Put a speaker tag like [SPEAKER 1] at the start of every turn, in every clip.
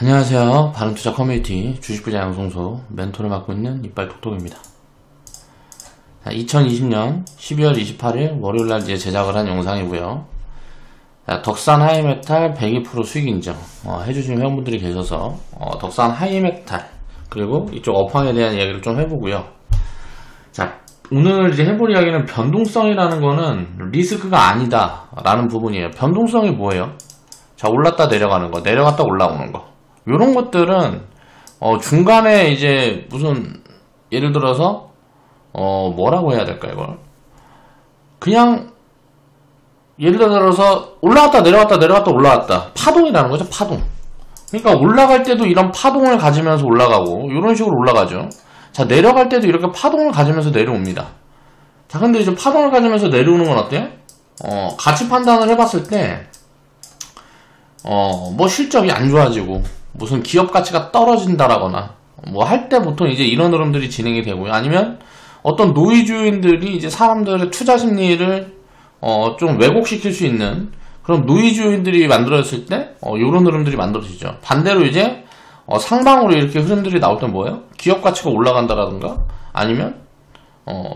[SPEAKER 1] 안녕하세요. 바른투자 커뮤니티 주식부자 양성소 멘토를 맡고 있는 이빨톡톡입니다. 2020년 12월 28일 월요일날 이제 제작을 한 영상이고요. 덕산 하이메탈 102% 수익 인정 해주신 회원분들이 계셔서 덕산 하이메탈 그리고 이쪽 업황에 대한 이야기를 좀 해보고요. 자, 오늘 이제 해볼 이야기는 변동성이라는 거는 리스크가 아니다 라는 부분이에요. 변동성이 뭐예요? 자, 올랐다 내려가는 거, 내려갔다 올라오는 거, 요런 것들은 중간에 이제 무슨 예를 들어서 뭐라고 해야 될까, 이걸 그냥 예를 들어서 올라갔다 내려갔다 내려갔다 올라갔다, 파동이라는 거죠. 파동. 그러니까 올라갈 때도 이런 파동을 가지면서 올라가고 이런 식으로 올라가죠. 자, 내려갈 때도 이렇게 파동을 가지면서 내려옵니다. 자, 근데 이제 파동을 가지면서 내려오는 건 어때요? 가치 판단을 해봤을 때 뭐 실적이 안 좋아지고 무슨 기업 가치가 떨어진다라거나 뭐 할 때 보통 이제 이런 흐름들이 진행이 되고요. 아니면 어떤 노이주인들이 이제 사람들의 투자 심리를 좀 왜곡시킬 수 있는 그런 노이주인들이 만들어졌을 때 요런 흐름들이 만들어지죠. 반대로 이제 상방으로 이렇게 흐름들이 나올 때 뭐예요? 기업 가치가 올라간다라든가 아니면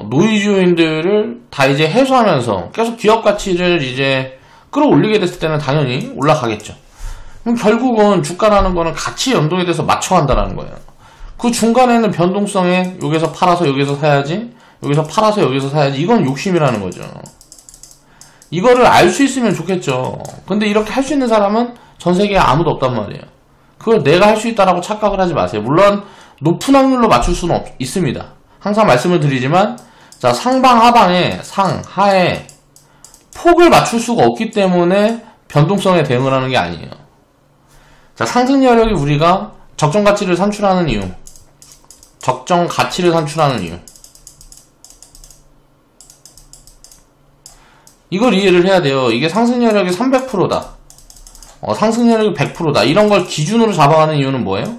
[SPEAKER 1] 노이주인들을 다 이제 해소하면서 계속 기업 가치를 이제 끌어올리게 됐을 때는 당연히 올라가겠죠. 그럼 결국은 주가라는 거는 가치 연동에 대해서 맞춰간다라는 거예요. 그 중간에는 변동성에 여기서 팔아서 여기서 사야지, 여기서 팔아서 여기서 사야지, 이건 욕심이라는 거죠. 이거를 알 수 있으면 좋겠죠. 근데 이렇게 할 수 있는 사람은 전 세계에 아무도 없단 말이에요. 그걸 내가 할 수 있다라고 착각을 하지 마세요. 물론 높은 확률로 맞출 수는 있습니다. 항상 말씀을 드리지만, 자, 상방 하방에 상하에 폭을 맞출 수가 없기 때문에 변동성에 대응을 하는 게 아니에요. 자, 상승 여력이 우리가 적정 가치를 산출하는 이유, 적정 가치를 산출하는 이유, 이걸 이해를 해야 돼요. 이게 상승 여력이 300%다, 상승 여력이 100%다, 이런 걸 기준으로 잡아가는 이유는 뭐예요?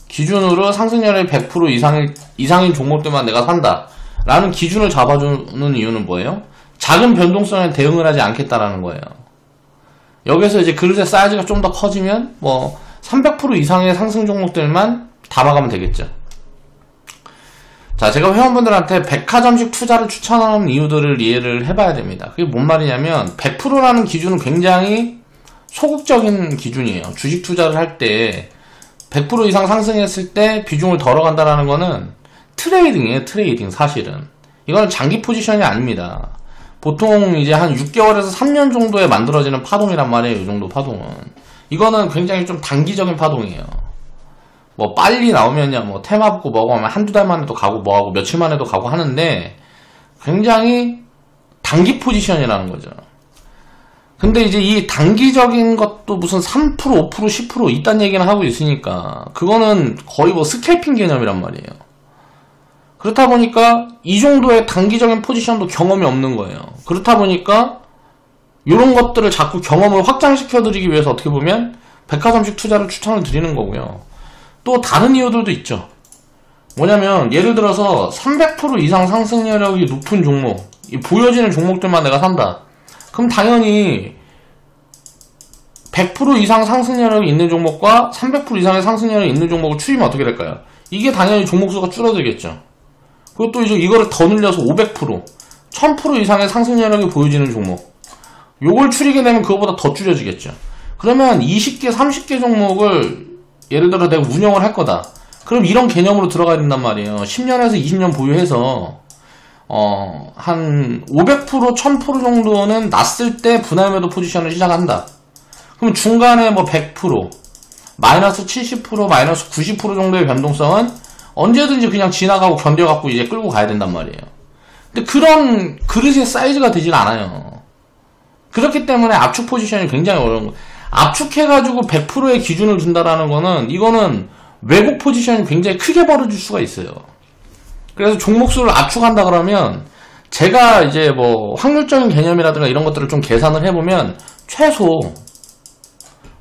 [SPEAKER 1] 기준으로 상승 여력이 100% 이상인 종목들만 내가 산다 라는 기준을 잡아주는 이유는 뭐예요? 작은 변동성에 대응을 하지 않겠다라는 거예요. 여기서 이제 그릇의 사이즈가 좀 더 커지면 뭐 300% 이상의 상승 종목들만 담아가면 되겠죠. 자, 제가 회원분들한테 백화점식 투자를 추천하는 이유들을 이해를 해봐야 됩니다. 그게 뭔 말이냐면 100%라는 기준은 굉장히 소극적인 기준이에요. 주식 투자를 할 때 100% 이상 상승했을 때 비중을 덜어간다라는 거는 트레이딩이에요. 트레이딩. 사실은 이거는 장기 포지션이 아닙니다. 보통 이제 한 6개월에서 3년 정도에 만들어지는 파동이란 말이에요. 이 정도 파동은. 이거는 굉장히 좀 단기적인 파동이에요. 뭐 빨리 나오면요, 뭐 테마 붙고 뭐고 하면 한두 달 만에도 가고 뭐하고 며칠 만에도 가고 하는데 굉장히 단기 포지션이라는 거죠. 근데 이제 이 단기적인 것도 무슨 3%, 5%, 10% 이딴 얘기는 하고 있으니까 그거는 거의 뭐 스캘핑 개념이란 말이에요. 그렇다 보니까 이 정도의 단기적인 포지션도 경험이 없는 거예요. 그렇다 보니까 이런 것들을 자꾸 경험을 확장시켜 드리기 위해서 어떻게 보면 백화점식 투자를 추천을 드리는 거고요. 또 다른 이유들도 있죠. 뭐냐면 예를 들어서 300% 이상 상승 여력이 높은 종목, 보여지는 종목들만 내가 산다. 그럼 당연히 100% 이상 상승 여력이 있는 종목과 300% 이상의 상승 여력이 있는 종목을 추리면 어떻게 될까요? 이게 당연히 종목 수가 줄어들겠죠. 그것도 이제 이거를 더 늘려서 500%, 1000% 이상의 상승 여력이 보여지는 종목, 요걸 추리게 되면 그거보다 더 줄여지겠죠. 그러면 20개, 30개 종목을 예를 들어 내가 운영을 할 거다. 그럼 이런 개념으로 들어가야 된단 말이에요. 10년에서 20년 보유해서 한 500%, 1000% 정도는 났을 때 분할 매도 포지션을 시작한다. 그럼 중간에 뭐 100%, 마이너스 70%, 마이너스 90% 정도의 변동성은 언제든지 그냥 지나가고 견뎌갖고 이제 끌고 가야 된단 말이에요. 근데 그런 그릇의 사이즈가 되질 않아요. 그렇기 때문에 압축 포지션이 굉장히 어려운 거예요. 압축해가지고 100%의 기준을 둔다라는 거는 이거는 왜곡 포지션이 굉장히 크게 벌어질 수가 있어요. 그래서 종목수를 압축한다 그러면 제가 이제 뭐 확률적인 개념이라든가 이런 것들을 좀 계산을 해보면 최소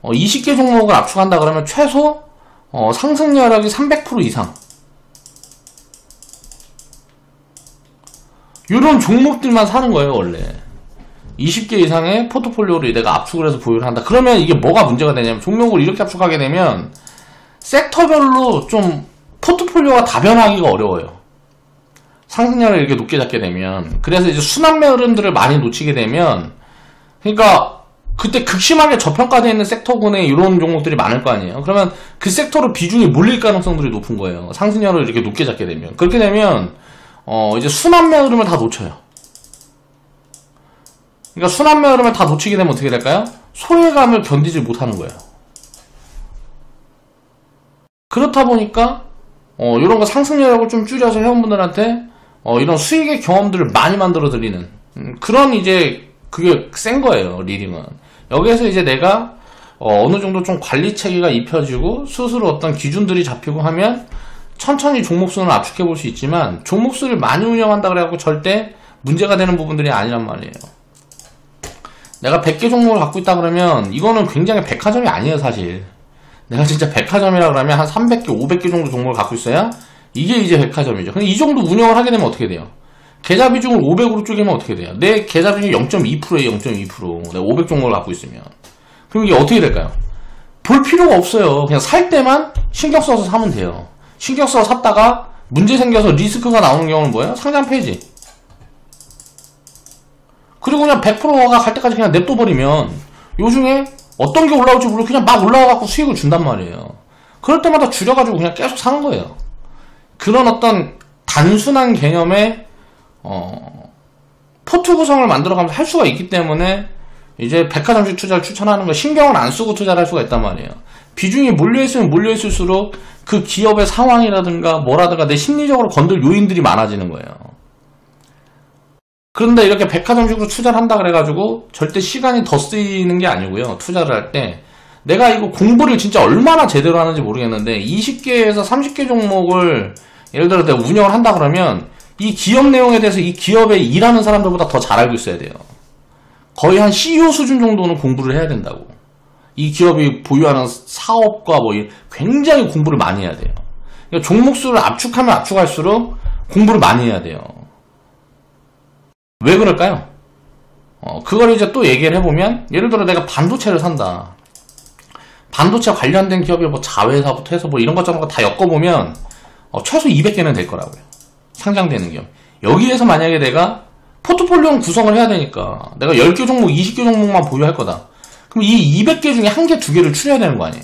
[SPEAKER 1] 20개 종목을 압축한다 그러면 최소 상승 여력이 300% 이상 이런 종목들만 사는 거예요 원래. 20개 이상의 포트폴리오를 내가 압축을 해서 보유를 한다. 그러면 이게 뭐가 문제가 되냐면 종목을 이렇게 압축하게 되면 섹터별로 좀 포트폴리오가 다변화하기가 어려워요. 상승률을 이렇게 높게 잡게 되면. 그래서 이제 순환매 흐름들을 많이 놓치게 되면, 그러니까 그때 극심하게 저평가되어 있는 섹터군에 이런 종목들이 많을 거 아니에요. 그러면 그 섹터로 비중이 몰릴 가능성들이 높은 거예요. 상승률을 이렇게 높게 잡게 되면. 그렇게 되면 이제 순환매 흐름을 다 놓쳐요. 그러니까 순환매 흐름을 다 놓치게 되면 어떻게 될까요? 소외감을 견디지 못하는 거예요. 그렇다 보니까 이런 거 상승력을 좀 줄여서 회원분들한테 이런 수익의 경험들을 많이 만들어 드리는 그런 이제 그게 센 거예요. 리딩은 여기에서 이제 내가 어느 정도 좀 관리 체계가 입혀지고 스스로 어떤 기준들이 잡히고 하면 천천히 종목수는 압축해 볼 수 있지만 종목수를 많이 운영한다 그래갖고 절대 문제가 되는 부분들이 아니란 말이에요. 내가 100개 종목을 갖고 있다 그러면 이거는 굉장히 백화점이 아니에요. 사실 내가 진짜 백화점이라 그러면 한 300개 500개 정도 종목을 갖고 있어야 이게 이제 백화점이죠. 근데 이 정도 운영을 하게 되면 어떻게 돼요? 계좌 비중을 500으로 쪼개면 어떻게 돼요? 내 계좌 비중이 0.2%에요. 0.2%. 내가 500 종목을 갖고 있으면 그럼 이게 어떻게 될까요? 볼 필요가 없어요. 그냥 살 때만 신경 써서 사면 돼요. 신경 써서 샀다가 문제 생겨서 리스크가 나오는 경우는 뭐예요? 상장 폐지. 그리고 그냥 100%가 갈 때까지 그냥 냅둬버리면 요중에 어떤 게 올라올지 모르고 그냥 막 올라와갖고 수익을 준단 말이에요. 그럴 때마다 줄여가지고 그냥 계속 사는 거예요. 그런 어떤 단순한 개념의 포트 구성을 만들어가면서 할 수가 있기 때문에 이제 백화점식 투자를 추천하는 거 신경을 안 쓰고 투자를 할 수가 있단 말이에요. 비중이 몰려있으면 몰려있을수록 그 기업의 상황이라든가 뭐라든가 내 심리적으로 건들 요인들이 많아지는 거예요. 그런데 이렇게 백화점식으로 투자를 한다 그래가지고 절대 시간이 더 쓰이는 게 아니고요. 투자를 할 때 내가 이거 공부를 진짜 얼마나 제대로 하는지 모르겠는데 20개에서 30개 종목을 예를 들어 내가 운영을 한다 그러면 이 기업 내용에 대해서 이 기업에 일하는 사람들보다 더 잘 알고 있어야 돼요. 거의 한 CEO 수준 정도는 공부를 해야 된다고. 이 기업이 보유하는 사업과 뭐 굉장히 공부를 많이 해야 돼요. 그러니까 종목수를 압축하면 압축할수록 공부를 많이 해야 돼요. 왜 그럴까요? 그걸 이제 또 얘기를 해보면 예를 들어 내가 반도체를 산다. 반도체 관련된 기업이 뭐 자회사부터 해서 뭐 이런 것저런 거 다 엮어보면 최소 200개는 될 거라고요. 상장되는 기업. 여기에서 만약에 내가 포트폴리오 구성을 해야 되니까 내가 10개 종목, 20개 종목만 보유할 거다. 그럼 이 200개 중에 1개, 2개를 추려야 되는 거 아니에요.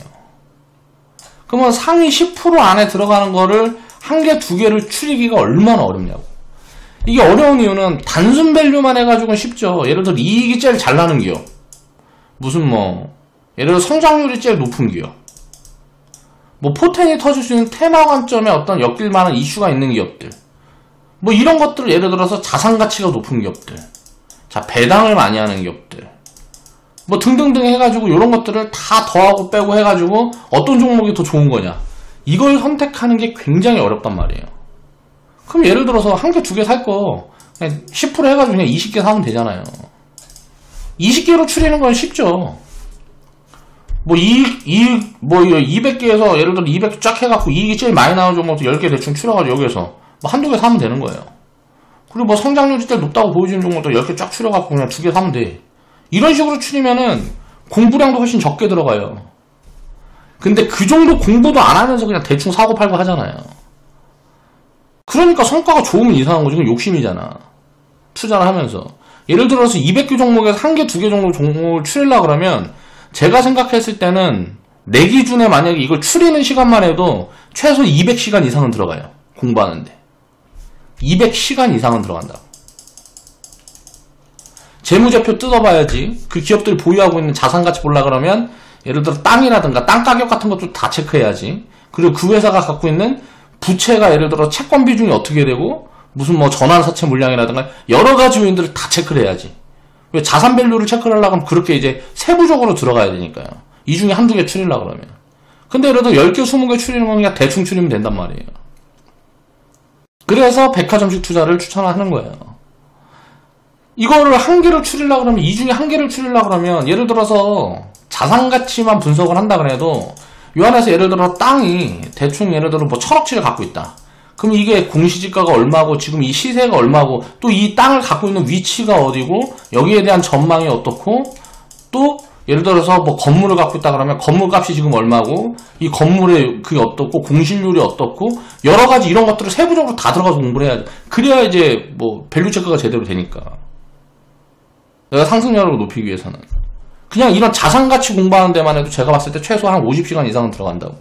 [SPEAKER 1] 그러면 상위 10% 안에 들어가는 거를 1개, 2개를 추리기가 얼마나 어렵냐고. 이게 어려운 이유는 단순 밸류만 해가지고는 쉽죠. 예를 들어 이익이 제일 잘 나는 기업. 무슨 예를 들어 성장률이 제일 높은 기업. 포텐이 터질 수 있는 테마 관점에 어떤 엮일 만한 이슈가 있는 기업들. 이런 것들을 예를 들어서 자산 가치가 높은 기업들. 자, 배당을 많이 하는 기업들. 등등등 해가지고 이런 것들을 다 더하고 빼고 해가지고 어떤 종목이 더 좋은 거냐. 이걸 선택하는 게 굉장히 어렵단 말이에요. 그럼 예를 들어서 1개, 2개 살 거 그냥 10% 해가지고 그냥 20개 사면 되잖아요. 20개로 추리는 건 쉽죠. 200개에서 예를 들어 200개 쫙 해갖고 이익이 제일 많이 나오는 종목도 10개 대충 추려가지고 여기에서 한두 개 사면 되는 거예요. 그리고 성장률이 제일 높다고 보여지는 종목도 10개 쫙 추려갖고 그냥 2개 사면 돼. 이런 식으로 추리면은 공부량도 훨씬 적게 들어가요. 근데 그 정도 공부도 안 하면서 그냥 대충 사고 팔고 하잖아요. 그러니까 성과가 좋으면 이상한 거지. 그건 욕심이잖아. 투자를 하면서. 예를 들어서 200개 종목에서 1개, 2개 정도 종목을 추리려고 그러면 제가 생각했을 때는 내 기준에 만약에 이걸 추리는 시간만 해도 최소 200시간 이상은 들어가요. 공부하는데. 200시간 이상은 들어간다. 재무제표 뜯어봐야지. 그 기업들이 보유하고 있는 자산가치 보려고 그러면 예를 들어 땅이라든가 땅 가격 같은 것도 다 체크해야지. 그리고 그 회사가 갖고 있는 부채가 예를 들어 채권 비중이 어떻게 되고 무슨 전환사채 물량이라든가 여러 가지 요인들을 다 체크를 해야지. 왜 자산 밸류를 체크를 하려고 하면 그렇게 이제 세부적으로 들어가야 되니까요. 이 중에 한두 개 추리려고 그러면. 근데 예를 들어 10개, 20개 추리는 건 그냥 대충 추리면 된단 말이에요. 그래서 백화점식 투자를 추천하는 거예요. 이거를 1개를 추리려고 그러면 이 중에 1개를 추리려고 그러면 예를 들어서 자산 가치만 분석을 한다 그래도 이 안에서 예를 들어 땅이 대충 예를 들어 1000억치를 갖고 있다. 그럼 이게 공시지가가 얼마고 지금 이 시세가 얼마고 또 이 땅을 갖고 있는 위치가 어디고 여기에 대한 전망이 어떻고 또 예를 들어서 뭐 건물을 갖고 있다 그러면 건물 값이 지금 얼마고 이 건물의 그게 어떻고 공실률이 어떻고 여러 가지 이런 것들을 세부적으로 다 들어가서 공부를 해야 돼. 그래야 이제 뭐 밸류 체크가 제대로 되니까. 내가 상승률을 높이기 위해서는 그냥 이런 자산 가치 공부하는 데만 해도 제가 봤을 때 최소 한 50시간 이상은 들어간다고.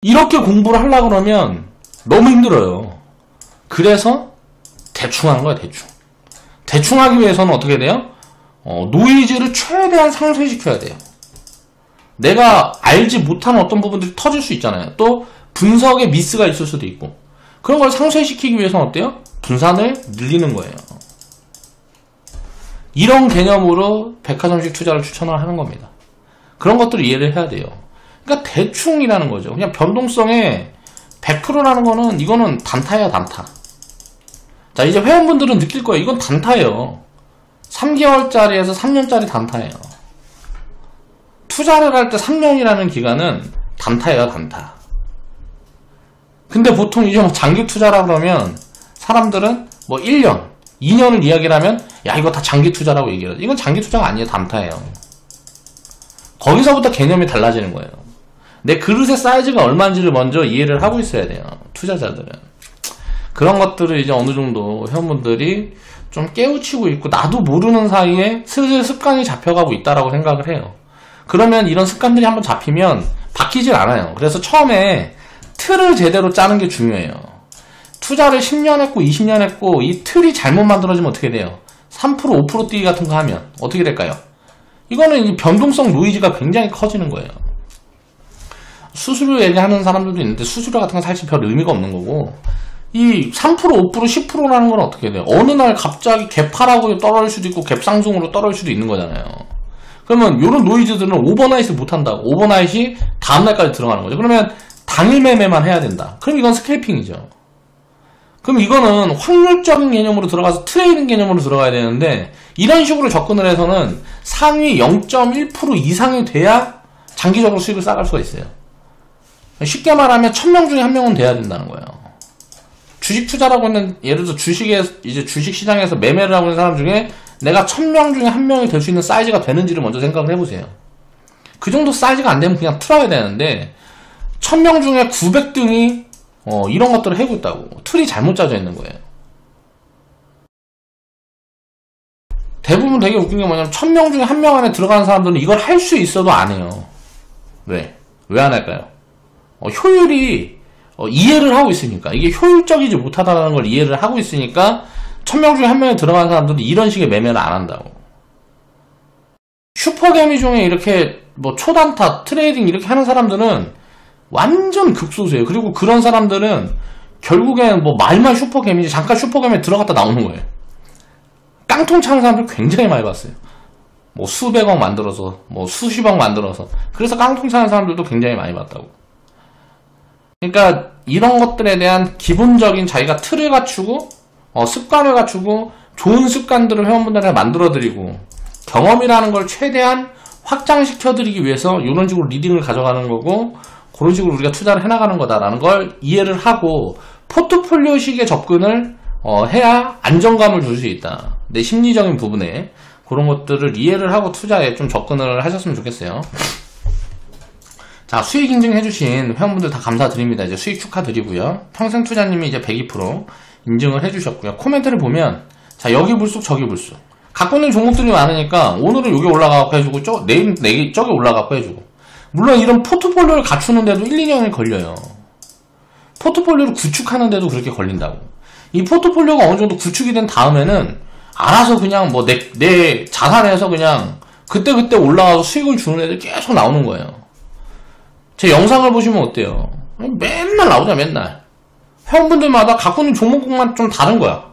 [SPEAKER 1] 이렇게 공부를 하려고 그러면 너무 힘들어요. 그래서 대충 하는 거야, 대충. 대충 하기 위해서는 어떻게 돼요? 노이즈를 최대한 상쇄시켜야 돼요. 내가 알지 못하는 어떤 부분들이 터질 수 있잖아요. 또 분석에 미스가 있을 수도 있고 그런 걸 상쇄시키기 위해서는 어때요? 분산을 늘리는 거예요. 이런 개념으로 백화점식 투자를 추천을 하는 겁니다. 그런 것들을 이해를 해야 돼요. 그러니까 대충이라는 거죠. 그냥 변동성에 100%라는 거는 이거는 단타예요, 단타. 자, 이제 회원분들은 느낄 거예요. 이건 단타예요. 3개월짜리에서 3년짜리 단타예요. 투자를 할 때 3년이라는 기간은 단타예요, 단타. 근데 보통 이제 뭐 장기 투자라 그러면 사람들은 뭐 1년, 2년을 이야기를 하면 야 이거 다 장기 투자라고 얘기해요. 이건 장기 투자가 아니에요, 단타예요. 거기서부터 개념이 달라지는 거예요. 내 그릇의 사이즈가 얼마인지를 먼저 이해를 하고 있어야 돼요, 투자자들은. 그런 것들을 이제 어느 정도 회원분들이 좀 깨우치고 있고 나도 모르는 사이에 슬슬 습관이 잡혀가고 있다라고 생각을 해요. 그러면 이런 습관들이 한번 잡히면 바뀌질 않아요. 그래서 처음에 틀을 제대로 짜는 게 중요해요. 투자를 10년 했고 20년 했고 이 틀이 잘못 만들어지면 어떻게 돼요? 3% 5% 뛰기 같은 거 하면 어떻게 될까요? 이거는 변동성 노이즈가 굉장히 커지는 거예요. 수수료 얘기하는 사람들도 있는데 수수료 같은 건 사실 별 의미가 없는 거고 이 3% 5% 10%라는 건 어떻게 돼요? 어느 날 갑자기 갭하라고 떨어질 수도 있고 갭상승으로 떨어질 수도 있는 거잖아요. 그러면 이런 노이즈들은 오버나잇을 못한다고. 오버나잇이 다음날까지 들어가는 거죠. 그러면 당일 매매만 해야 된다. 그럼 이건 스캘핑이죠. 그럼 이거는 확률적인 개념으로 들어가서 트레이딩 개념으로 들어가야 되는데 이런 식으로 접근을 해서는 상위 0.1% 이상이 돼야 장기적으로 수익을 쌓을 수가 있어요. 쉽게 말하면 1000명 중에 1명은 돼야 된다는 거예요. 주식 투자라고 하는 예를 들어 이제 주식 시장에서 매매를 하고 있는 사람 중에 내가 1000명 중에 1명이 될 수 있는 사이즈가 되는지를 먼저 생각을 해보세요. 그 정도 사이즈가 안 되면 그냥 틀어야 되는데 1000명 중에 900등이 이런 것들을 하고 있다고. 틀이 잘못 짜져 있는 거예요. 대부분 되게 웃긴 게 뭐냐면 1000명 중에 1명 안에 들어가는 사람들은 이걸 할 수 있어도 안 해요. 왜 안 할까요? 효율이 이해를 하고 있으니까. 이게 효율적이지 못하다는 걸 이해를 하고 있으니까 1000명 중에 1명에 들어가는 사람들은 이런 식의 매매를 안 한다고. 슈퍼개미 중에 이렇게 뭐 초단타 트레이딩 이렇게 하는 사람들은 완전 극소수예요. 그리고 그런 사람들은 결국엔 뭐 말만 슈퍼개미지 잠깐 슈퍼개미에 들어갔다 나오는 거예요. 깡통 차는 사람들 굉장히 많이 봤어요. 뭐 수백억 만들어서 뭐 수십억 만들어서 그래서 깡통 차는 사람들도 굉장히 많이 봤다고. 그러니까 이런 것들에 대한 기본적인 자기가 틀을 갖추고 습관을 갖추고 좋은 습관들을 회원분들한테 만들어드리고 경험이라는 걸 최대한 확장시켜드리기 위해서 이런 식으로 리딩을 가져가는 거고 그런 식으로 우리가 투자를 해나가는 거다라는 걸 이해를 하고 포트폴리오식의 접근을 해야 안정감을 줄 수 있다. 내 심리적인 부분에 그런 것들을 이해를 하고 투자에 좀 접근을 하셨으면 좋겠어요. 자, 수익 인증해주신 회원분들 다 감사드립니다. 이제 수익 축하드리고요. 평생투자님이 이제 102% 인증을 해주셨고요. 코멘트를 보면 자, 여기 불쑥 저기 불쑥 갖고 있는 종목들이 많으니까 오늘은 여기 올라가고 해주고 내일 저기 올라가고 해주고 물론 이런 포트폴리오를 갖추는데도 1, 2년이 걸려요. 포트폴리오를 구축하는데도 그렇게 걸린다고. 이 포트폴리오가 어느 정도 구축이 된 다음에는 알아서 그냥 뭐 내 자산에서 그냥 그때그때 올라가서 수익을 주는 애들 계속 나오는 거예요. 제 영상을 보시면 어때요? 맨날 나오잖아, 맨날. 회원분들마다 갖고 있는 종목만 좀 다른 거야.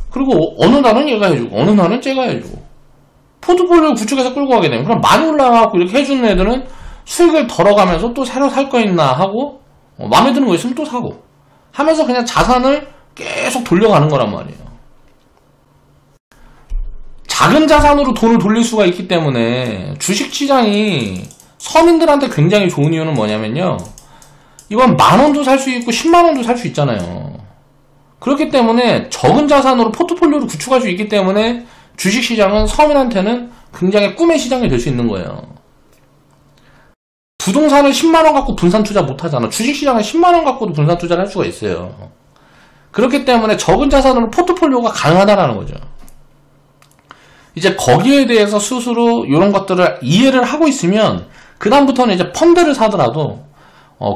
[SPEAKER 1] 그리고 어느 날은 얘가 해주고 어느 날은 쟤가 해주고 포트폴리오 구축해서 끌고 가게 되면 그럼 많이 올라가고 이렇게 해주는 애들은 수익을 덜어가면서 또 새로 살 거 있나 하고 마음에 드는 거 있으면 또 사고 하면서 그냥 자산을 계속 돌려가는 거란 말이에요. 작은 자산으로 돈을 돌릴 수가 있기 때문에 주식시장이 서민들한테 굉장히 좋은 이유는 뭐냐면요, 이건 10,000원도 살 수 있고 100,000원도 살 수 있잖아요. 그렇기 때문에 적은 자산으로 포트폴리오를 구축할 수 있기 때문에 주식시장은 서민한테는 굉장히 꿈의 시장이 될 수 있는 거예요. 부동산을 10만원 갖고 분산 투자 못 하잖아. 주식시장은 10만원 갖고도 분산 투자를 할 수가 있어요. 그렇기 때문에 적은 자산으로 포트폴리오가 가능하다는 거죠. 이제 거기에 대해서 스스로 이런 것들을 이해를 하고 있으면 그 다음부터는 이제 펀드를 사더라도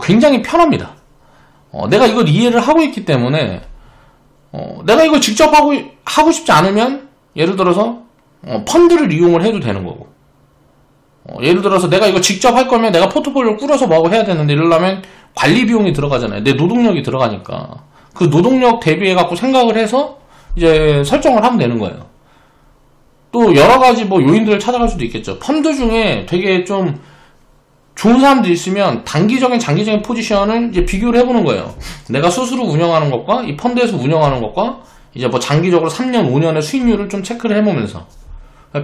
[SPEAKER 1] 굉장히 편합니다. 내가 이걸 이해를 하고 있기 때문에 내가 이걸 직접 하고 싶지 않으면 예를 들어서 펀드를 이용을 해도 되는 거고, 예를 들어서 내가 이거 직접 할 거면 내가 포트폴리오를 꾸려서 뭐하고 해야 되는데, 이러려면 관리 비용이 들어가잖아요. 내 노동력이 들어가니까 그 노동력 대비해 갖고 생각을 해서 이제 설정을 하면 되는 거예요. 또 여러가지 뭐 요인들을 찾아갈 수도 있겠죠. 펀드 중에 되게 좀 좋은 사람들이 있으면 단기적인 장기적인 포지션을 이제 비교를 해보는 거예요. 내가 스스로 운영하는 것과 이 펀드에서 운영하는 것과 이제 뭐 장기적으로 3년 5년의 수익률을 좀 체크를 해보면서,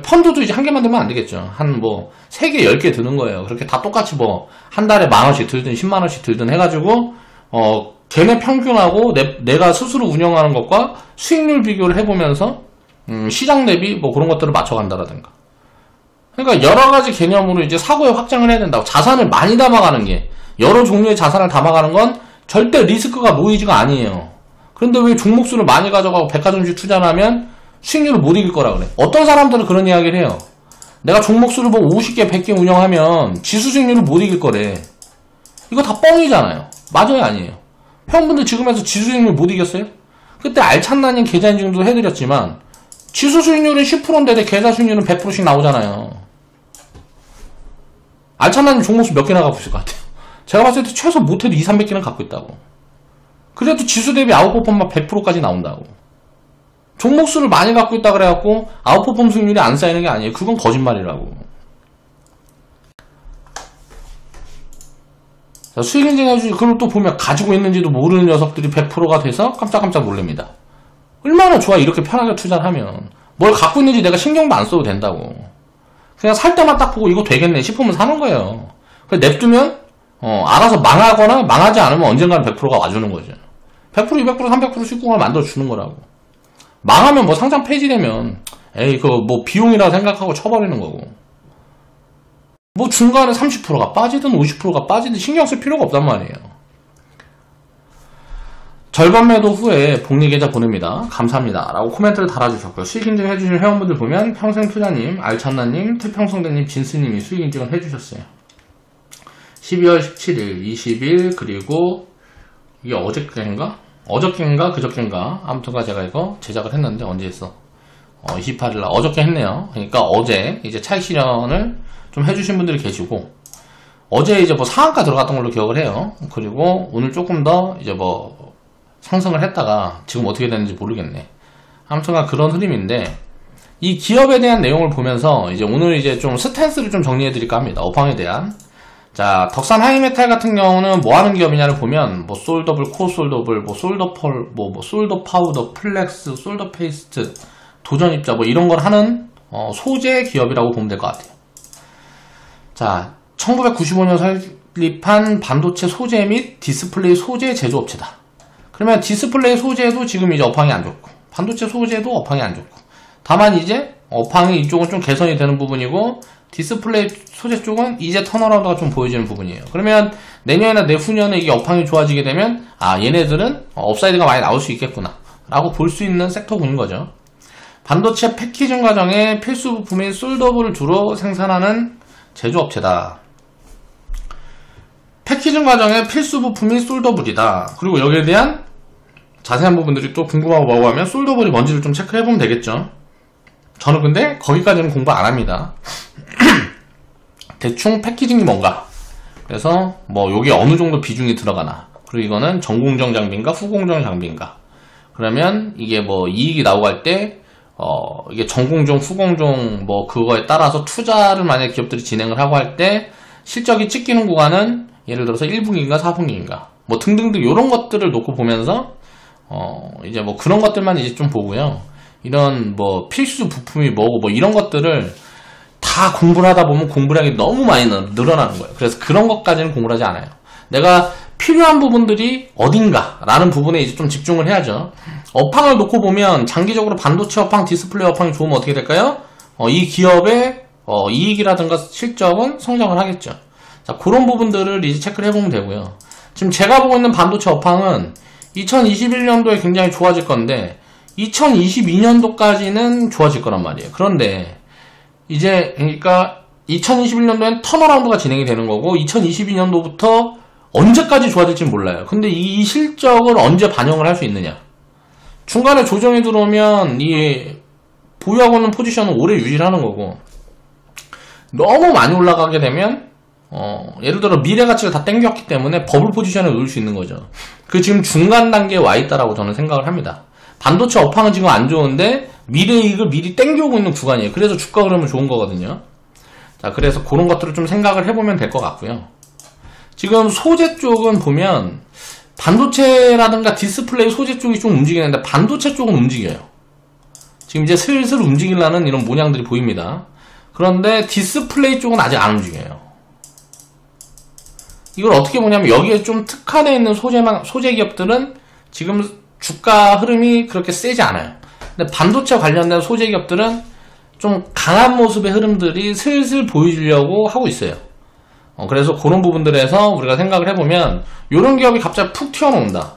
[SPEAKER 1] 펀드도 이제 한 개만 들면 안 되겠죠. 한 뭐 3개 10개 드는 거예요. 그렇게 다 똑같이 뭐 한 달에 10,000원씩 들든 10만원씩 들든 해가지고 걔네 평균하고 내가 스스로 운영하는 것과 수익률 비교를 해보면서 시장 대비 뭐 그런 것들을 맞춰간다라든가. 그러니까 여러가지 개념으로 이제 사고에 확장을 해야 된다고. 자산을 많이 담아가는 게, 여러 종류의 자산을 담아가는 건 절대 리스크가 노이즈가 아니에요. 그런데 왜 종목수를 많이 가져가고 백화점식 투자를 하면 수익률을 못 이길 거라 그래. 어떤 사람들은 그런 이야기를 해요. 내가 종목수를 뭐 50개 100개 운영하면 지수 수익률을 못 이길 거래. 이거 다 뻥이잖아요. 맞아요, 아니에요? 회원분들 지금에서 지수 수익률 못 이겼어요? 그때 알찬나님 계좌 인증도 해드렸지만 지수 수익률은 10%인데 계좌 수익률은 100%씩 나오잖아요. 알찬나님 종목수 몇 개나 갖고 있을 것 같아요? 제가 봤을 때 최소 못해도 2, 300개는 갖고 있다고. 그래도 지수 대비 아웃퍼폼만 100%까지 나온다고. 종목수를 많이 갖고 있다 그래갖고 아웃퍼폼 수익률이 안 쌓이는 게 아니에요. 그건 거짓말이라고. 자, 수익 인증해주지. 그걸 또 보면 가지고 있는지도 모르는 녀석들이 100%가 돼서 깜짝깜짝 놀랍니다. 얼마나 좋아, 이렇게 편하게 투자를 하면. 뭘 갖고 있는지 내가 신경도 안 써도 된다고. 그냥 살 때만 딱 보고 이거 되겠네 싶으면 사는 거예요. 그래서 냅두면 알아서 망하거나 망하지 않으면 언젠가는 100%가 와주는 거죠. 100%, 200%, 300% 수익공을 만들어주는 거라고. 망하면 뭐 상장 폐지되면 에이 그거 뭐 비용이라 생각하고 쳐버리는 거고, 뭐 중간에 30%가 빠지든 50%가 빠지든 신경 쓸 필요가 없단 말이에요. 절반 매도 후에 복리계좌 보냅니다. 감사합니다 라고 코멘트를 달아주셨고요. 수익인증 해주신 회원분들 보면 평생투자님, 알찬나님, 태평성대님, 진스님이 수익인증을 해주셨어요. 12월 17일, 20일, 그리고 이게 어저께인가 그저께인가 아무튼가 제가 이거 제작을 했는데, 언제 했어? 28일날 어저께 했네요. 그러니까 어제 이제 차익 실현을 좀 해주신 분들이 계시고, 어제 이제 뭐 상한가 들어갔던 걸로 기억을 해요. 그리고 오늘 조금 더 이제 뭐 상승을 했다가 지금 어떻게 되는지 모르겠네. 아무튼간 그런 흐름인데, 이 기업에 대한 내용을 보면서 이제 오늘 이제 좀 스탠스를 좀 정리해 드릴까 합니다. 업황에 대한. 자, 덕산 하이메탈 같은 경우는 뭐 하는 기업이냐를 보면 뭐 솔더블, 코솔더블, 뭐 솔더펄, 뭐 솔더 파우더, 플렉스, 솔더 페이스트, 도전입자 뭐 이런 걸 하는 소재 기업이라고 보면 될 것 같아요. 자, 1995년 설립한 반도체 소재 및 디스플레이 소재 제조업체다. 그러면 디스플레이 소재도 지금 이제 업황이 안 좋고, 반도체 소재도 업황이 안 좋고, 다만 이제 업황이 이쪽은 좀 개선이 되는 부분이고, 디스플레이 소재 쪽은 이제 턴어라운드가 좀 보여지는 부분이에요. 그러면 내년이나 내후년에 이게 업황이 좋아지게 되면 얘네들은 업사이드가 많이 나올 수 있겠구나 라고 볼 수 있는 섹터군인 거죠. 반도체 패키징 과정의 필수 부품인 솔더블을 주로 생산하는 제조업체다. 패키징 과정의 필수 부품이 솔더블이다. 그리고 여기에 대한 자세한 부분들이 또 궁금하고 뭐고 하면 솔더블이 뭔지를 좀 체크해보면 되겠죠. 저는 근데 거기까지는 공부 안 합니다. 대충 패키징이 뭔가, 그래서 뭐 요게 어느 정도 비중이 들어가나, 그리고 이거는 전공정 장비인가 후공정 장비인가, 그러면 이게 뭐 이익이 나오고 할 때 이게 전공정 후공정 뭐 그거에 따라서 투자를 만약에 기업들이 진행을 하고 할 때 실적이 찍히는 구간은 예를 들어서 1분기인가 4분기인가 뭐 등등등 요런 것들을 놓고 보면서 이제 뭐 그런 것들만 이제 좀 보고요. 이런 뭐 필수 부품이 뭐고 뭐 이런 것들을 다 공부를 하다 보면 공부량이 너무 많이 늘어나는 거예요. 그래서 그런 것까지는 공부를 하지 않아요. 내가 필요한 부분들이 어딘가라는 부분에 이제 좀 집중을 해야죠. 업황을 놓고 보면 장기적으로 반도체 업황, 디스플레이 업황이 좋으면 어떻게 될까요? 이 기업의 이익이라든가 실적은 성장을 하겠죠. 자, 그런 부분들을 이제 체크를 해보면 되고요. 지금 제가 보고 있는 반도체 업황은 2021년도에 굉장히 좋아질 건데 2022년도까지는 좋아질 거란 말이에요. 그런데 이제 그러니까 2021년도엔 턴어라운드가 진행이 되는 거고 2022년도부터 언제까지 좋아질지는 몰라요. 근데 이 실적을 언제 반영을 할 수 있느냐. 중간에 조정이 들어오면 이 보유하고 있는 포지션은 오래 유지를 하는 거고 너무 많이 올라가게 되면 예를 들어 미래 가치가 다 땡겼기 때문에 버블 포지션에 놓을 수 있는 거죠. 그 지금 중간 단계에 와 있다라고 저는 생각을 합니다. 반도체 업황은 지금 안 좋은데 미래 이익을 미리 땡겨오고 있는 구간이에요. 그래서 주가 흐름은 좋은 거거든요. 자, 그래서 그런 것들을 좀 생각을 해보면 될 것 같고요. 지금 소재 쪽은 보면 반도체라든가 디스플레이 소재 쪽이 좀 움직이는데 반도체 쪽은 움직여요. 지금 이제 슬슬 움직이려는 이런 모양들이 보입니다. 그런데 디스플레이 쪽은 아직 안 움직여요. 이걸 어떻게 보냐면 여기에 좀 특화되어 있는 소재 기업들은 지금 주가 흐름이 그렇게 세지 않아요. 근데 반도체 관련된 소재 기업들은 좀 강한 모습의 흐름들이 슬슬 보여주려고 하고 있어요. 그래서 그런 부분들에서 우리가 생각을 해보면 이런 기업이 갑자기 푹 튀어나온다.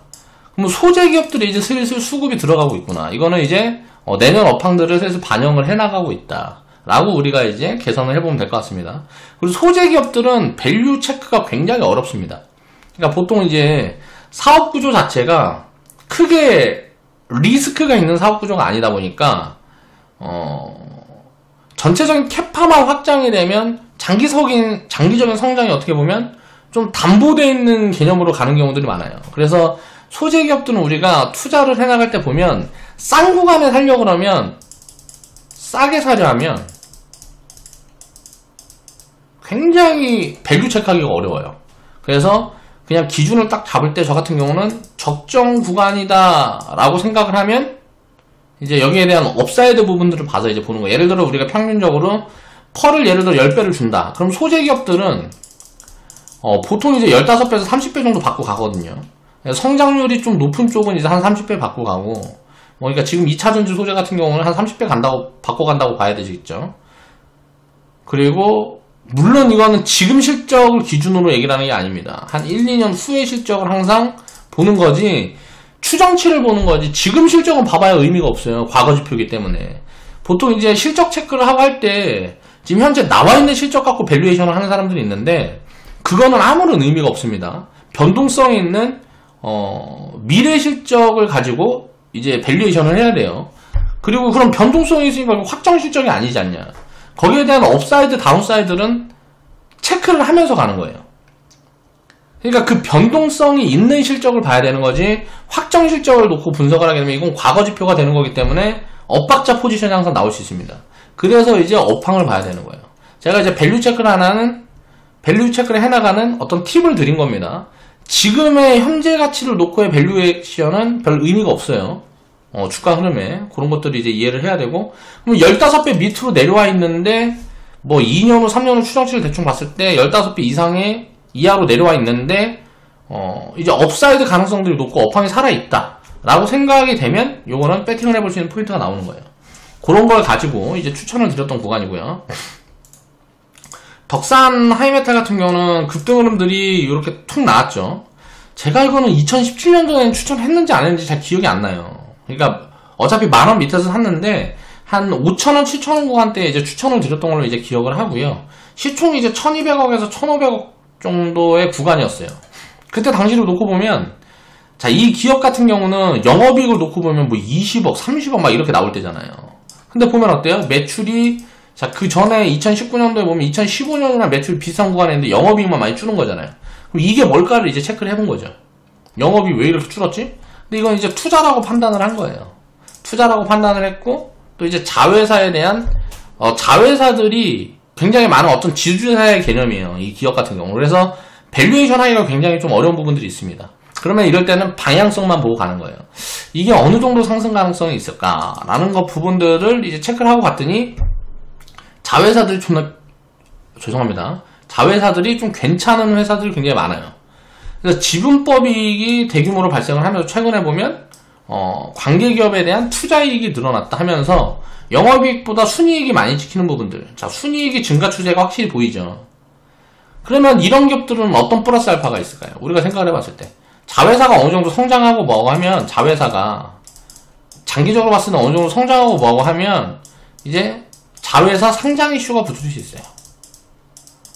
[SPEAKER 1] 그럼 소재 기업들이 이제 슬슬 수급이 들어가고 있구나. 이거는 이제 내년 업황들을 슬슬 반영을 해나가고 있다 라고 우리가 이제 계산을 해보면 될 것 같습니다. 그리고 소재 기업들은 밸류 체크가 굉장히 어렵습니다. 그러니까 보통 이제 사업 구조 자체가 크게 리스크가 있는 사업 구조가 아니다 보니까 전체적인 캐파만 확장이 되면 장기적인 성장이 어떻게 보면 좀 담보되어 있는 개념으로 가는 경우들이 많아요. 그래서 소재 기업들은 우리가 투자를 해나갈 때 보면 싼 구간에 살려고 그러면 싸게 사려 하면 굉장히 밸류 체크하기가 어려워요. 그래서 그냥 기준을 딱 잡을 때 저 같은 경우는 적정 구간이다 라고 생각을 하면 이제 여기에 대한 업사이드 부분들을 봐서 이제 보는 거예요. 예를 들어 우리가 평균적으로 펄을 예를 들어 10배를 준다. 그럼 소재 기업들은 보통 이제 15배에서 30배 정도 받고 가거든요. 성장률이 좀 높은 쪽은 이제 한 30배 받고 가고 그러니까 지금 2차전지 소재 같은 경우는 한 30배 받고 간다고 봐야 되겠죠. 그리고 물론 이거는 지금 실적을 기준으로 얘기를 하는 게 아닙니다. 한 1, 2년 후의 실적을 항상 보는 거지 추정치를 보는 거지 지금 실적은 봐봐야 의미가 없어요. 과거 지표이기 때문에. 보통 이제 실적 체크를 하고 할 때 지금 현재 나와 있는 실적 갖고 밸류에이션을 하는 사람들이 있는데 그거는 아무런 의미가 없습니다. 변동성이 있는 미래 실적을 가지고 이제 밸류에이션을 해야 돼요. 그리고 그런 변동성이 있으니까 확정 실적이 아니지 않냐. 거기에 대한 업사이드, 다운사이드는 체크를 하면서 가는 거예요. 그러니까 그 변동성이 있는 실적을 봐야 되는 거지 확정 실적을 놓고 분석을 하게 되면 이건 과거 지표가 되는 거기 때문에 엇박자 포지션이 항상 나올 수 있습니다. 그래서 이제 업황을 봐야 되는 거예요. 제가 이제 밸류 체크를 해나가는 어떤 팁을 드린 겁니다. 지금의 현재 가치를 놓고의 밸류에이션은 별 의미가 없어요. 주가 흐름에 그런 것들을 이제 이해를 해야 되고 그럼 15배 밑으로 내려와 있는데 뭐 2년 후 3년 후 추정치를 대충 봤을 때 15배 이상의 이하로 내려와 있는데 이제 업사이드 가능성들이 높고 업황이 살아있다 라고 생각이 되면 요거는 배팅을 해볼 수 있는 포인트가 나오는 거예요. 그런 걸 가지고 이제 추천을 드렸던 구간이고요. 덕산 하이메탈 같은 경우는 급등 흐름들이 이렇게 툭 나왔죠. 제가 이거는 2017년도에는 추천했는지 안 했는지 잘 기억이 안 나요. 그러니까 어차피 10,000원 밑에서 샀는데 한 5,000원, 7,000원 구간대에 이제 추천을 드렸던 걸로 이제 기억을 하고요. 시총이 이제 1,200억에서 1,500억 정도의 구간이었어요. 그때 당시를 놓고 보면 자, 이 기업 같은 경우는 영업이익을 놓고 보면 뭐 20억, 30억 막 이렇게 나올 때잖아요. 근데 보면 어때요? 매출이 자, 그 전에 2019년도에 보면 2015년이나 매출 비슷한 구간에 있는데 영업이익만 많이 줄은 거잖아요. 그럼 이게 뭘까를 이제 체크를 해본 거죠. 영업이 왜 이렇게 줄었지? 근데 이건 이제 투자라고 판단을 한 거예요. 투자라고 판단을 했고 또 이제 자회사에 대한 자회사들이 굉장히 많은 어떤 지주사의 개념이에요. 이 기업 같은 경우. 그래서 밸류에이션 하기가 굉장히 좀 어려운 부분들이 있습니다. 그러면 이럴 때는 방향성만 보고 가는 거예요. 이게 어느 정도 상승 가능성이 있을까라는 거 부분들을 이제 체크를 하고 갔더니 자회사들이 좀 괜찮은 회사들이 굉장히 많아요. 그래서 지분법이익이 대규모로 발생을 하면서 최근에 보면 관계기업에 대한 투자이익이 늘어났다 하면서 영업이익보다 순이익이 많이 찍히는 부분들, 자, 순이익이 증가 추세가 확실히 보이죠. 그러면 이런 기업들은 어떤 플러스 알파가 있을까요? 우리가 생각을 해봤을 때 자회사가 어느 정도 성장하고 뭐하고 하면, 자회사가 장기적으로 봤을 때 어느 정도 성장하고 뭐하고 하면 이제 자회사 상장 이슈가 붙을 수 있어요.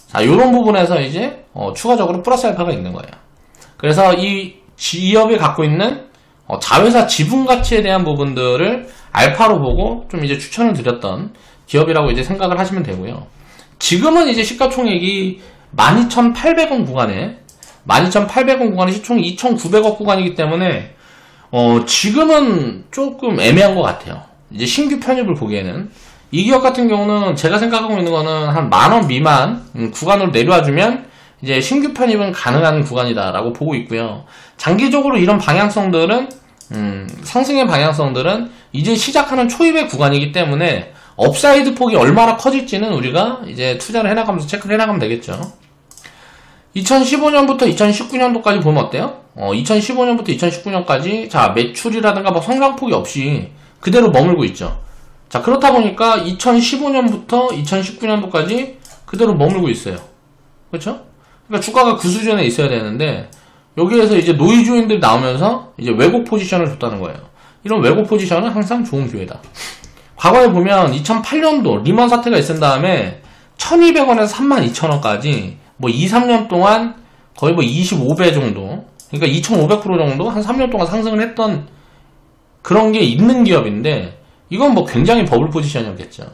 [SPEAKER 1] 자, 요런 부분에서 이제 추가적으로 플러스 알파가 있는 거예요. 그래서 이 기업이 갖고 있는 자회사 지분 가치에 대한 부분들을 알파로 보고 좀 이제 추천을 드렸던 기업이라고 이제 생각을 하시면 되고요. 지금은 이제 시가총액이 12,800원 구간에 12,800원 구간에 시총이 2,900억 구간이기 때문에 지금은 조금 애매한 것 같아요. 이제 신규 편입을 보기에는 이 기업 같은 경우는 제가 생각하고 있는 거는 한 10,000원 미만 구간으로 내려와주면 이제 신규 편입은 가능한 구간이다라고 보고 있고요. 장기적으로 이런 방향성들은 상승의 방향성들은 이제 시작하는 초입의 구간이기 때문에 업사이드 폭이 얼마나 커질지는 우리가 이제 투자를 해나가면서 체크를 해나가면 되겠죠. 2015년부터 2019년도까지 보면 어때요? 2015년부터 2019년까지 자, 매출이라든가 뭐 성장폭이 없이 그대로 머물고 있죠. 자, 그렇다 보니까 2015년부터 2019년도까지 그대로 머물고 있어요. 그렇죠? 그러니까 주가가 그 수준에 있어야 되는데 여기에서 이제 노이즈인들이 나오면서 이제 왜곡 포지션을 줬다는 거예요. 이런 왜곡 포지션은 항상 좋은 기회다. 과거에 보면 2008년도 리먼 사태가 있은 다음에 1200원에서 32,000원까지 뭐 2, 3년 동안 거의 뭐 25배 정도, 그러니까 2500% 정도 한 3년 동안 상승을 했던 그런 게 있는 기업인데 이건 뭐 굉장히 버블 포지션이었겠죠.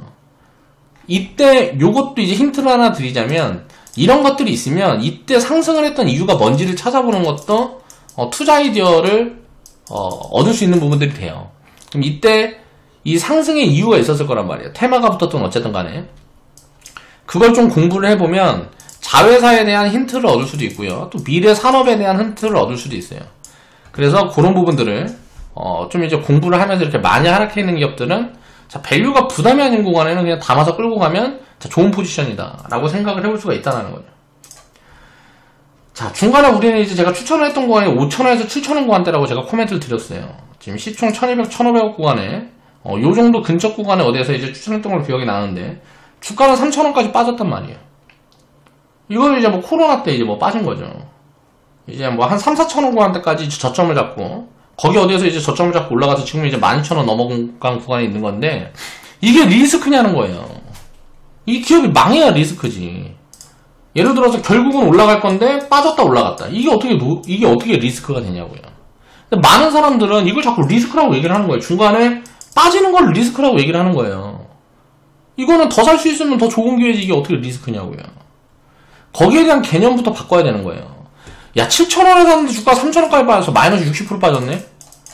[SPEAKER 1] 이때 요것도 이제 힌트를 하나 드리자면 이런 것들이 있으면 이때 상승을 했던 이유가 뭔지를 찾아보는 것도 투자 아이디어를 얻을 수 있는 부분들이 돼요. 그럼 이때 이 상승의 이유가 있었을 거란 말이에요. 테마가 붙었던 어쨌든 간에 그걸 좀 공부를 해보면 자회사에 대한 힌트를 얻을 수도 있고요. 또 미래 산업에 대한 힌트를 얻을 수도 있어요. 그래서 그런 부분들을 좀 이제 공부를 하면서 이렇게 많이 하락해 있는 기업들은 자, 밸류가 부담이 아닌 구간에는 그냥 담아서 끌고 가면 자, 좋은 포지션이다 라고 생각을 해볼 수가 있다는 거죠. 자, 중간에 우리는 이제 제가 추천을 했던 구간이 5,000원에서 7,000원 구간대라고 제가 코멘트를 드렸어요. 지금 시총 1,200, 1,500원 구간에 요 정도 근처 구간에 어디에서 이제 추천했던 걸로 기억이 나는데 주가는 3,000원까지 빠졌단 말이에요. 이거는 이제 뭐 코로나 때 이제 뭐 빠진 거죠. 이제 뭐 한 3, 4,000원 구간대까지 저점을 잡고 거기 어디에서 이제 저점을 잡고 올라가서 지금 이제 12,000원 넘어간 구간에 있는 건데 이게 리스크냐는 거예요. 이 기업이 망해야 리스크지. 예를 들어서 결국은 올라갈 건데 빠졌다 올라갔다. 이게 어떻게 리스크가 되냐고요. 근데 많은 사람들은 이걸 자꾸 리스크라고 얘기를 하는 거예요. 중간에 빠지는 걸 리스크라고 얘기를 하는 거예요. 이거는 더 살 수 있으면 더 좋은 기회지 이게 어떻게 리스크냐고요. 거기에 대한 개념부터 바꿔야 되는 거예요. 야, 7,000원에 샀는데 주가 3,000원까지 빠져서 마이너스 60% 빠졌네?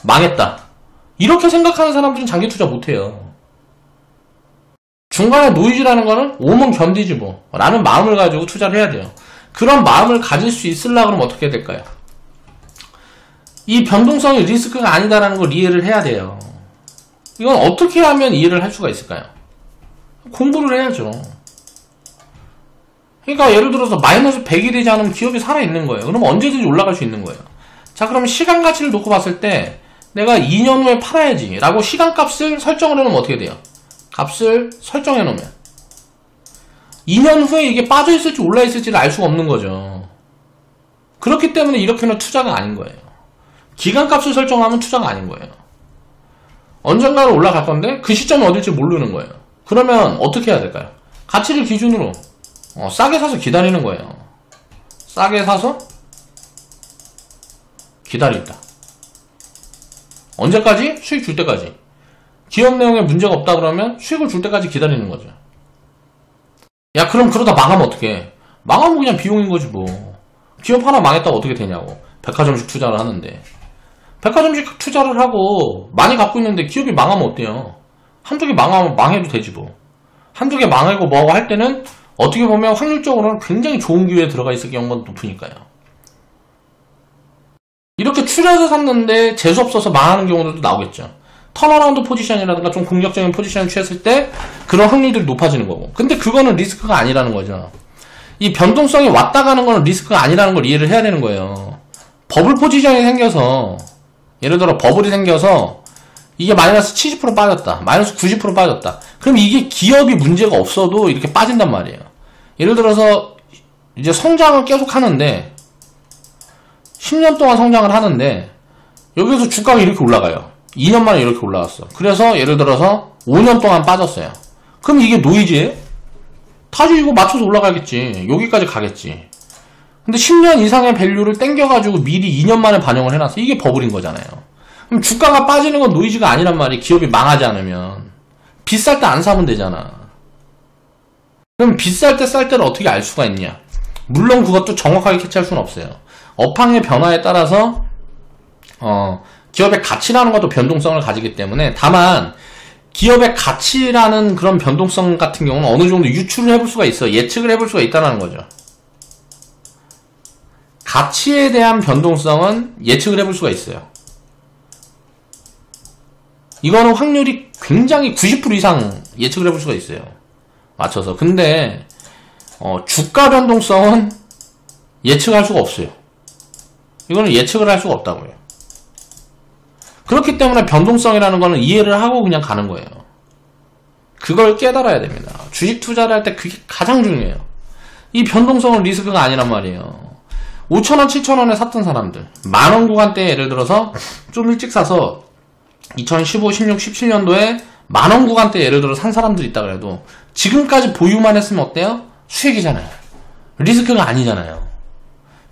[SPEAKER 1] 망했다. 이렇게 생각하는 사람들은 장기 투자 못해요. 중간에 노이즈라는 거는 오면 견디지 뭐 라는 마음을 가지고 투자를 해야 돼요. 그런 마음을 가질 수 있으려고 하면 어떻게 될까요? 이 변동성이 리스크가 아니다라는 걸 이해를 해야 돼요. 이건 어떻게 하면 이해를 할 수가 있을까요? 공부를 해야죠. 그러니까 예를 들어서 마이너스 100이 되지 않으면 기업이 살아있는 거예요. 그러면 언제든지 올라갈 수 있는 거예요. 자, 그럼 시간 가치를 놓고 봤을 때 내가 2년 후에 팔아야지 라고 시간값을 설정을 해놓으면 어떻게 돼요? 값을 설정해 놓으면 2년 후에 이게 빠져있을지 올라있을지를 알 수가 없는 거죠. 그렇기 때문에 이렇게는 투자가 아닌 거예요. 기간값을 설정하면 투자가 아닌 거예요. 언젠가는 올라갈 건데 그 시점이 어딜지 모르는 거예요. 그러면 어떻게 해야 될까요? 가치를 기준으로 싸게 사서 기다리는 거예요. 싸게 사서 기다린다. 언제까지? 수익 줄 때까지. 기업 내용에 문제가 없다 그러면 수익을 줄 때까지 기다리는 거죠. 야, 그럼 그러다 망하면 어떡해? 망하면 그냥 비용인 거지 뭐. 기업 하나 망했다고 어떻게 되냐고. 백화점식 투자를 하는데. 백화점식 투자를 하고 많이 갖고 있는데 기업이 망하면 어때요? 한두 개 망하면 망해도 되지 뭐. 한두 개 망하고 뭐하고 할 때는 어떻게 보면 확률적으로는 굉장히 좋은 기회에 들어가 있을 경우가 높으니까요. 이렇게 추려서 샀는데 재수없어서 망하는 경우들도 나오겠죠. 턴어라운드 포지션이라든가 좀 공격적인 포지션을 취했을 때 그런 확률들이 높아지는 거고. 근데 그거는 리스크가 아니라는 거죠. 이 변동성이 왔다 가는 거는 리스크가 아니라는 걸 이해를 해야 되는 거예요. 버블 포지션이 생겨서, 예를 들어 버블이 생겨서 이게 마이너스 70% 빠졌다, 마이너스 90% 빠졌다. 그럼 이게 기업이 문제가 없어도 이렇게 빠진단 말이에요. 예를 들어서 이제 성장을 계속 하는데 10년 동안 성장을 하는데 여기서 주가가 이렇게 올라가요. 2년 만에 이렇게 올라갔어. 그래서 예를 들어서 5년 동안 빠졌어요. 그럼 이게 노이즈예요? 다시 이거 맞춰서 올라가겠지. 여기까지 가겠지. 근데 10년 이상의 밸류를 땡겨가지고 미리 2년 만에 반영을 해놨어. 이게 버블인 거잖아요. 그럼 주가가 빠지는 건 노이즈가 아니란 말이에요. 기업이 망하지 않으면. 비쌀 때 안 사면 되잖아. 그럼 비쌀 때 쌀 때를 어떻게 알 수가 있냐? 물론 그것도 정확하게 캐치할 수는 없어요. 업황의 변화에 따라서 기업의 가치라는 것도 변동성을 가지기 때문에, 다만 기업의 가치라는 그런 변동성 같은 경우는 어느 정도 유출을 해볼 수가 있어요. 예측을 해볼 수가 있다는 거죠. 가치에 대한 변동성은 예측을 해볼 수가 있어요. 이거는 확률이 굉장히 90% 이상 예측을 해볼 수가 있어요. 맞춰서. 근데 주가 변동성은 예측할 수가 없어요. 이거는 예측을 할 수가 없다고요. 그렇기 때문에 변동성이라는 거는 이해를 하고 그냥 가는 거예요. 그걸 깨달아야 됩니다. 주식 투자를 할 때 그게 가장 중요해요. 이 변동성은 리스크가 아니란 말이에요. 5,000원, 7,000원에 샀던 사람들, 만원 구간대에 예를 들어서 좀 일찍 사서 2015, 16, 17년도에 만원 구간대에 예를 들어 산 사람들이 있다 그래도 지금까지 보유만 했으면 어때요? 수익이잖아요. 리스크가 아니잖아요.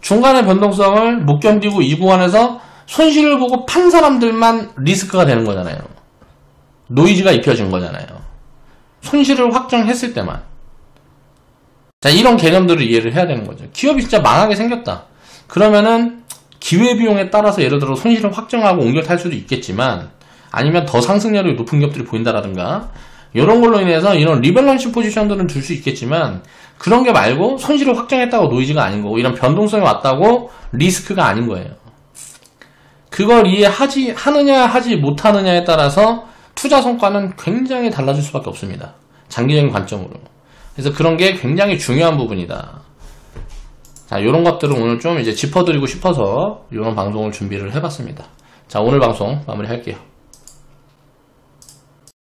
[SPEAKER 1] 중간의 변동성을 못 견디고 이 구간에서 손실을 보고 판 사람들만 리스크가 되는 거잖아요. 노이즈가 입혀진 거잖아요. 손실을 확정했을 때만. 자, 이런 개념들을 이해를 해야 되는 거죠. 기업이 진짜 망하게 생겼다. 그러면은 기회비용에 따라서 예를 들어 손실을 확정하고 옮겨 탈 수도 있겠지만, 아니면 더 상승률이 높은 기업들이 보인다라든가, 이런 걸로 인해서 이런 리밸런싱 포지션들은 줄 수 있겠지만, 그런 게 말고 손실을 확정했다고 노이즈가 아닌 거고, 이런 변동성이 왔다고 리스크가 아닌 거예요. 그걸 하느냐 하지 못하느냐에 따라서 투자 성과는 굉장히 달라질 수밖에 없습니다. 장기적인 관점으로. 그래서 그런 게 굉장히 중요한 부분이다. 자, 요런 것들을 오늘 좀 이제 짚어드리고 싶어서 이런 방송을 준비를 해봤습니다. 자, 오늘 방송 마무리할게요.